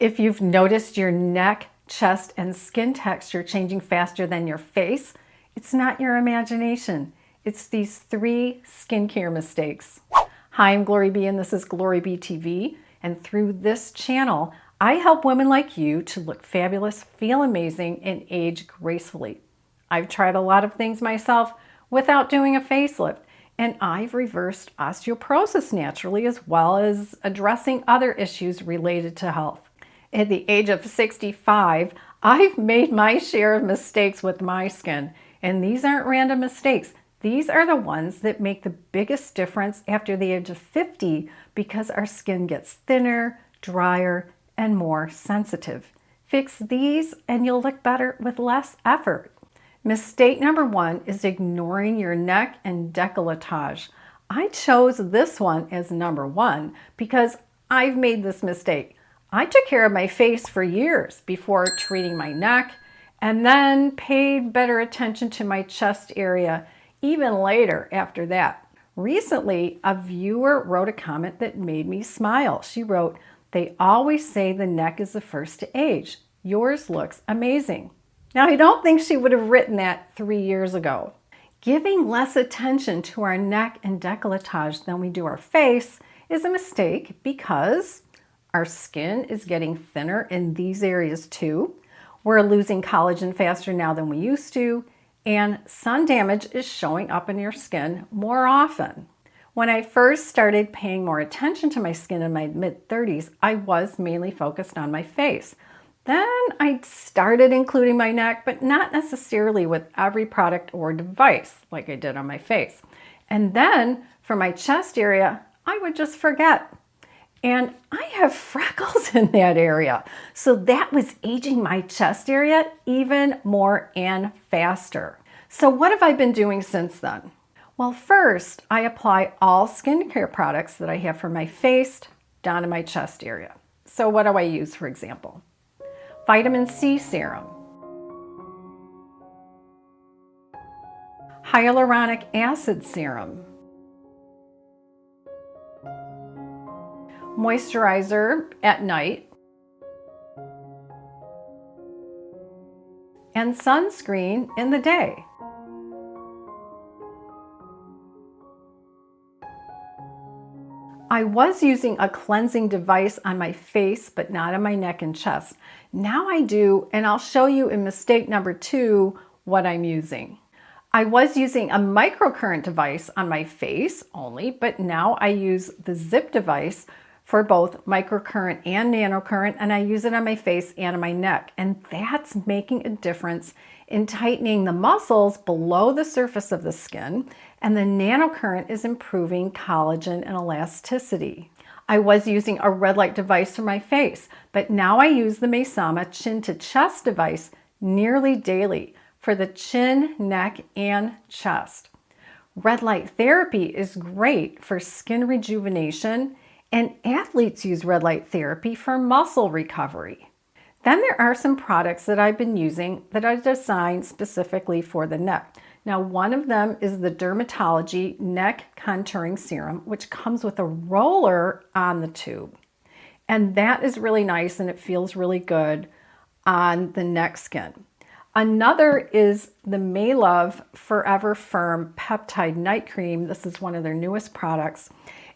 If you've noticed your neck, chest, and skin texture changing faster than your face, it's not your imagination. It's these 3 skincare mistakes. Hi, I'm GloryB and this is GloryB-TV. And through this channel, I help women like you to look fabulous, feel amazing, and age gracefully. I've tried a lot of things myself without doing a facelift, and I've reversed osteoporosis naturally as well as addressing other issues related to health. At the age of 65, I've made my share of mistakes with my skin, and these aren't random mistakes. These are the ones that make the biggest difference after the age of 50 because our skin gets thinner, drier, and more sensitive. Fix these and you'll look better with less effort. Mistake number 1 is ignoring your neck and décolletage. I chose this one as number 1 because I've made this mistake. I took care of my face for years before treating my neck and then paid better attention to my chest area even later after that. Recently, a viewer wrote a comment that made me smile. She wrote, "They always say the neck is the first to age. Yours looks amazing." Now, I don't think she would have written that 3 years ago. Giving less attention to our neck and décolletage than we do our face is a mistake because our skin is getting thinner in these areas too. We're losing collagen faster now than we used to, and sun damage is showing up in your skin more often. When I first started paying more attention to my skin in my mid-30s, I was mainly focused on my face. Then I started including my neck, but not necessarily with every product or device like I did on my face. And then for my chest area, I would just forget. And I have freckles in that area. So that was aging my chest area even more and faster. So what have I been doing since then? Well, first, I apply all skincare products that I have for my face down to my chest area. So what do I use, for example? Vitamin C serum, hyaluronic acid serum, moisturizer at night, and sunscreen in the day. I was using a cleansing device on my face, but not on my neck and chest. Now I do, and I'll show you in mistake number 2 what I'm using. I was using a microcurrent device on my face only, but now I use the zip device for both microcurrent and nanocurrent, and I use it on my face and on my neck. And that's making a difference in tightening the muscles below the surface of the skin, and the nanocurrent is improving collagen and elasticity. I was using a red light device for my face, but now I use the Mesama chin to chest device nearly daily for the chin, neck, and chest. Red light therapy is great for skin rejuvenation, and athletes use red light therapy for muscle recovery. Then there are some products that I've been using that are designed specifically for the neck. Now, one of them is the Dermatology Neck Contouring Serum, which comes with a roller on the tube. And that is really nice and it feels really good on the neck skin. Another is the Maylove Forever Firm Peptide Night Cream. This is one of their newest products.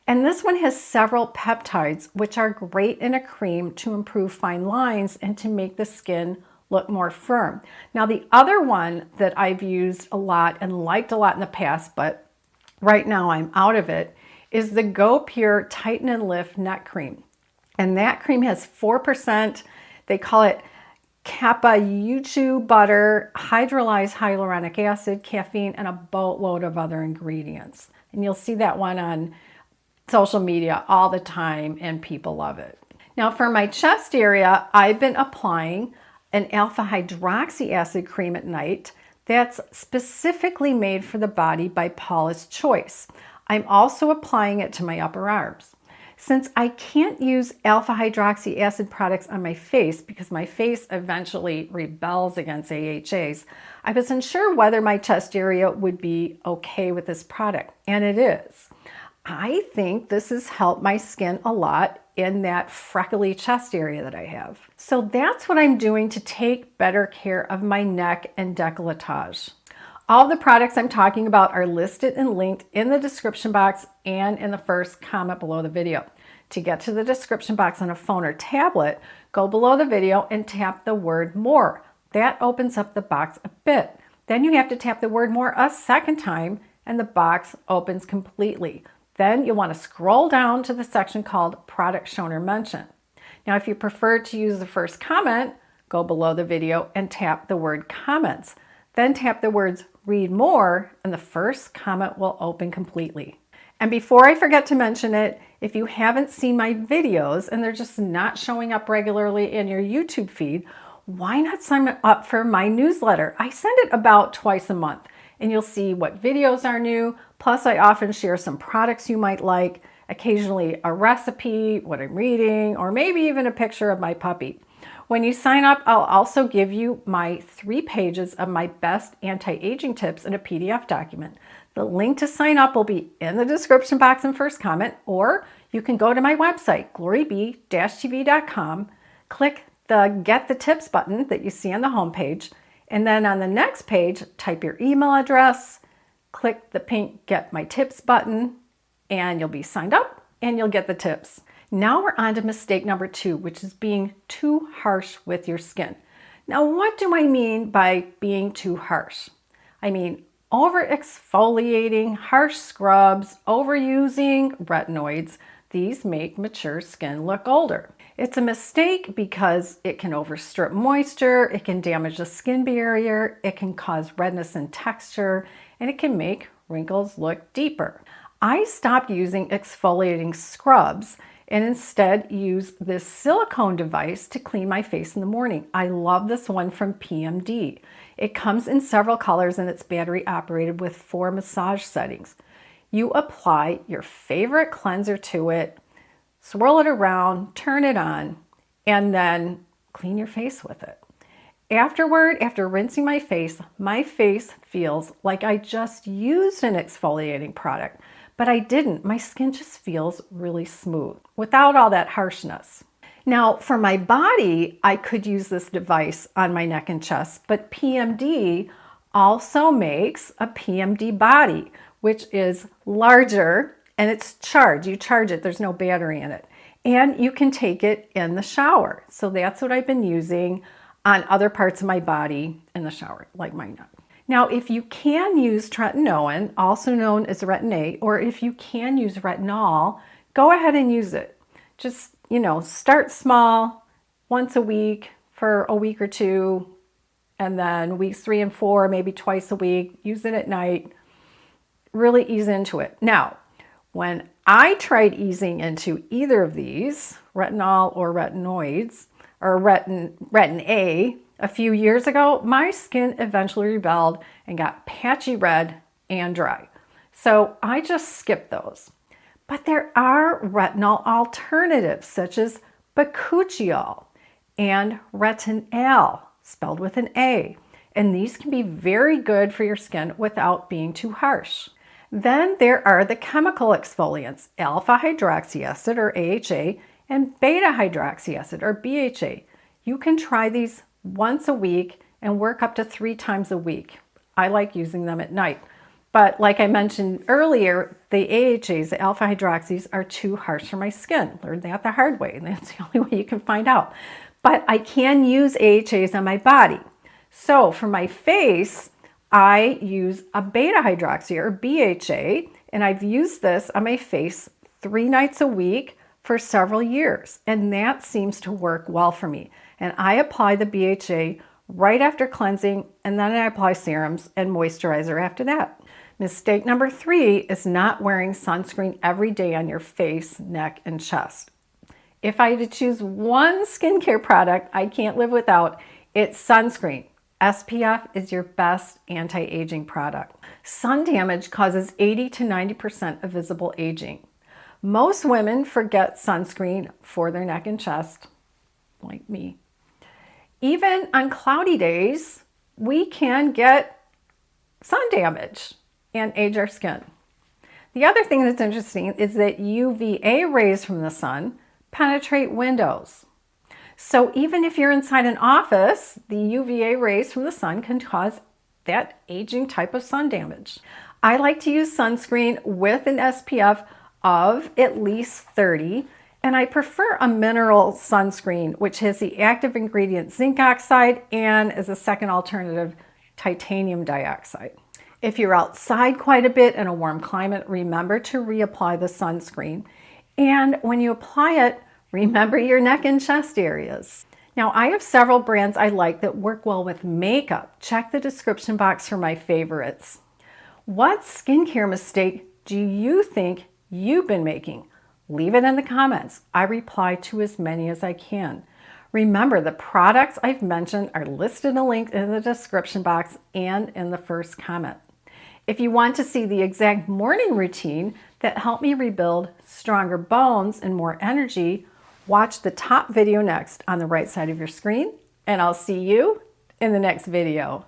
And this one has several peptides, which are great in a cream to improve fine lines and to make the skin look more firm. Now, the other one that I've used a lot and liked a lot in the past, but right now I'm out of it, is the Go Pure Tighten and Lift Neck Cream. And that cream has 4%, they call it Bakuchiol butter, hydrolyzed hyaluronic acid, caffeine, and a boatload of other ingredients. And you'll see that one on social media all the time and people love it. Now for my chest area, I've been applying an Alpha-Hydroxy Acid cream at night that's specifically made for the body by Paula's Choice. I'm also applying it to my upper arms. Since I can't use Alpha-Hydroxy Acid products on my face because my face eventually rebels against AHAs, I was unsure whether my chest area would be okay with this product, and it is. I think this has helped my skin a lot in that freckly chest area that I have. So that's what I'm doing to take better care of my neck and décolletage. All the products I'm talking about are listed and linked in the description box and in the first comment below the video. To get to the description box on a phone or tablet, go below the video and tap the word more. That opens up the box a bit. Then you have to tap the word more a second time and the box opens completely. Then you'll want to scroll down to the section called Product Shown or Mentioned. Now, if you prefer to use the first comment, go below the video and tap the word Comments. Then tap the words Read More and the first comment will open completely. And before I forget to mention it, if you haven't seen my videos and they're just not showing up regularly in your YouTube feed, why not sign up for my newsletter? I send it about twice a month and you'll see what videos are new. Plus I often share some products you might like, occasionally a recipe, what I'm reading, or maybe even a picture of my puppy. When you sign up, I'll also give you my 3 pages of my best anti-aging tips in a PDF document. The link to sign up will be in the description box and first comment, or you can go to my website, GloryB-TV.com, click the Get the Tips button that you see on the home page, and then on the next page, type your email address, click the pink Get My Tips button, and you'll be signed up and you'll get the tips. Now we're on to mistake number 2, which is being too harsh with your skin. Now, what do I mean by being too harsh? I mean over exfoliating, harsh scrubs, overusing retinoids. These make mature skin look older. It's a mistake because it can overstrip moisture, it can damage the skin barrier, it can cause redness in texture, and it can make wrinkles look deeper. I stopped using exfoliating scrubs and instead use this silicone device to clean my face in the morning. I love this one from PMD. It comes in several colors and it's battery operated with 4 massage settings. You apply your favorite cleanser to it, swirl it around, turn it on, and then clean your face with it. Afterward, after rinsing my face feels like I just used an exfoliating product, but I didn't. My skin just feels really smooth without all that harshness. Now, for my body, I could use this device on my neck and chest, but PMD also makes a PMD body, which is larger and it's charged. You charge it, there's no battery in it. And you can take it in the shower. So that's what I've been using on other parts of my body in the shower, like my neck. Now, if you can use tretinoin, also known as Retin-A, or if you can use retinol, go ahead and use it. Just, start small, once a week for a week or 2, and then weeks 3 and 4, maybe twice a week, use it at night, really ease into it. Now, when I tried easing into either of these, retinol or retinoids, or Retin-A, a few years ago, my skin eventually rebelled and got patchy red and dry. So I just skipped those. But there are retinol alternatives such as Bakuchiol and Retinal, spelled with an A. And these can be very good for your skin without being too harsh. Then there are the chemical exfoliants, Alpha-Hydroxy Acid or AHA and Beta-Hydroxy Acid or BHA. You can try these once a week and work up to 3 times a week. I like using them at night. But like I mentioned earlier, the AHAs, the alpha-hydroxys, are too harsh for my skin. Learned that the hard way, and that's the only way you can find out. But I can use AHAs on my body. So for my face, I use a beta-hydroxy or BHA, and I've used this on my face 3 nights a week for several years, and that seems to work well for me. And I apply the BHA right after cleansing, and then I apply serums and moisturizer after that. Mistake number 3 is not wearing sunscreen every day on your face, neck, and chest. If I had to choose one skincare product I can't live without, it's sunscreen. SPF is your best anti-aging product. Sun damage causes 80 to 90% of visible aging. Most women forget sunscreen for their neck and chest, like me. Even on cloudy days, we can get sun damage and age our skin. The other thing that's interesting is that UVA rays from the sun penetrate windows. So even if you're inside an office, the UVA rays from the sun can cause that aging type of sun damage. I like to use sunscreen with an SPF of at least 30, and I prefer a mineral sunscreen, which has the active ingredient zinc oxide and as a second alternative, titanium dioxide. If you're outside quite a bit in a warm climate, remember to reapply the sunscreen. And when you apply it, remember your neck and chest areas. Now, I have several brands I like that work well with makeup. Check the description box for my favorites. What skincare mistake do you think you've been making? Leave it in the comments. I reply to as many as I can. Remember, the products I've mentioned are listed in a link in the description box and in the first comment. If you want to see the exact morning routine that helped me rebuild stronger bones and more energy, watch the top video next on the right side of your screen, and I'll see you in the next video.